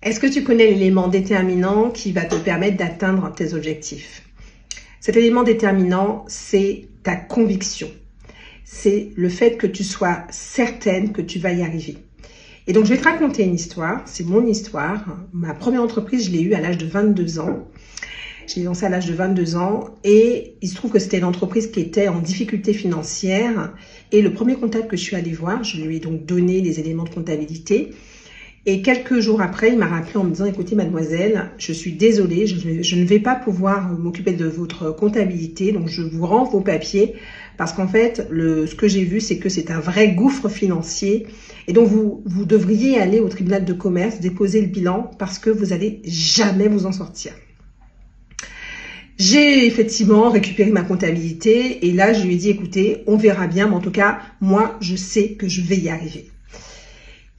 Est-ce que tu connais l'élément déterminant qui va te permettre d'atteindre tes objectifs? Cet élément déterminant, c'est ta conviction. C'est le fait que tu sois certaine que tu vas y arriver. Et donc, je vais te raconter une histoire. C'est mon histoire. Ma première entreprise, je l'ai eue à l'âge de 22 ans. Je l'ai lancée à l'âge de 22 ans et il se trouve que c'était une entreprise qui était en difficulté financière. Et le premier comptable que je suis allée voir, je lui ai donc donné les éléments de comptabilité. Et quelques jours après, il m'a rappelé en me disant « Écoutez, mademoiselle, je suis désolée, je ne vais pas pouvoir m'occuper de votre comptabilité, donc je vous rends vos papiers parce qu'en fait, ce que j'ai vu, c'est que c'est un vrai gouffre financier. Et donc, vous devriez aller au tribunal de commerce, déposer le bilan parce que vous n'allez jamais vous en sortir. » J'ai effectivement récupéré ma comptabilité et là, je lui ai dit « Écoutez, on verra bien, mais en tout cas, moi, je sais que je vais y arriver. »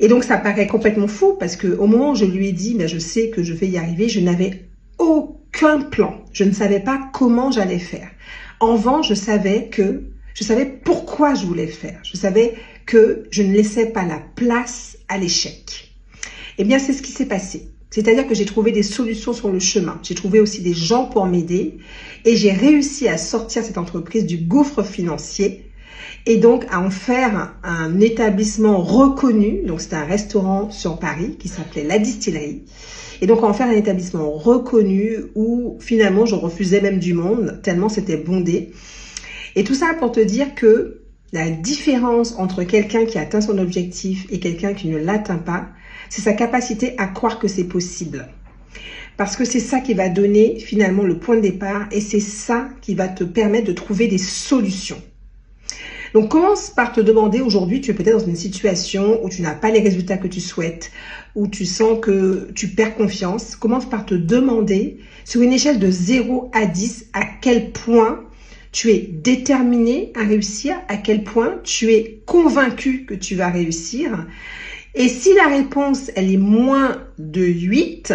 Et donc, ça paraît complètement fou parce qu'au moment où je lui ai dit « je sais que je vais y arriver », je n'avais aucun plan. Je ne savais pas comment j'allais faire. En revanche, je savais pourquoi je voulais le faire. Je savais que je ne laissais pas la place à l'échec. Eh bien, c'est ce qui s'est passé. C'est-à-dire que j'ai trouvé des solutions sur le chemin. J'ai trouvé aussi des gens pour m'aider et j'ai réussi à sortir cette entreprise du gouffre financier et donc à en faire un établissement reconnu. Donc c'était un restaurant sur Paris qui s'appelait La Distillerie. Et donc à en faire un établissement reconnu où finalement je refusais même du monde tellement c'était bondé. Et tout ça pour te dire que la différence entre quelqu'un qui atteint son objectif et quelqu'un qui ne l'atteint pas, c'est sa capacité à croire que c'est possible. Parce que c'est ça qui va donner finalement le point de départ et c'est ça qui va te permettre de trouver des solutions. Donc, commence par te demander aujourd'hui, tu es peut-être dans une situation où tu n'as pas les résultats que tu souhaites, où tu sens que tu perds confiance. Commence par te demander, sur une échelle de 0 à 10, à quel point tu es déterminé à réussir, à quel point tu es convaincu que tu vas réussir. Et si la réponse, elle est moins de 8,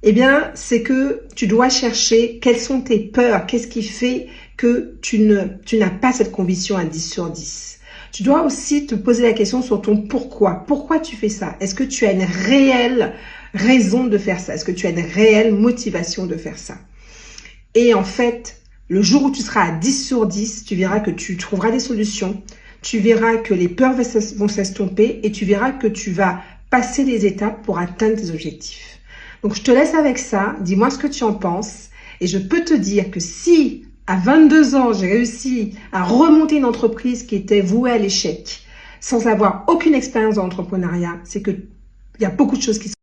eh bien, c'est que tu dois chercher quelles sont tes peurs, qu'est-ce qui fait que tu n'as pas cette conviction à 10 sur 10. Tu dois aussi te poser la question sur ton pourquoi. Pourquoi tu fais ça? Est-ce que tu as une réelle raison de faire ça? Est-ce que tu as une réelle motivation de faire ça? Et en fait, le jour où tu seras à 10 sur 10, tu verras que tu trouveras des solutions. Tu verras que les peurs vont s'estomper et tu verras que tu vas passer les étapes pour atteindre tes objectifs. Donc, je te laisse avec ça. Dis-moi ce que tu en penses. Et je peux te dire que si à 22 ans, j'ai réussi à remonter une entreprise qui était vouée à l'échec sans avoir aucune expérience dans l'entrepreneuriat, c'est qu'il y a beaucoup de choses qui sont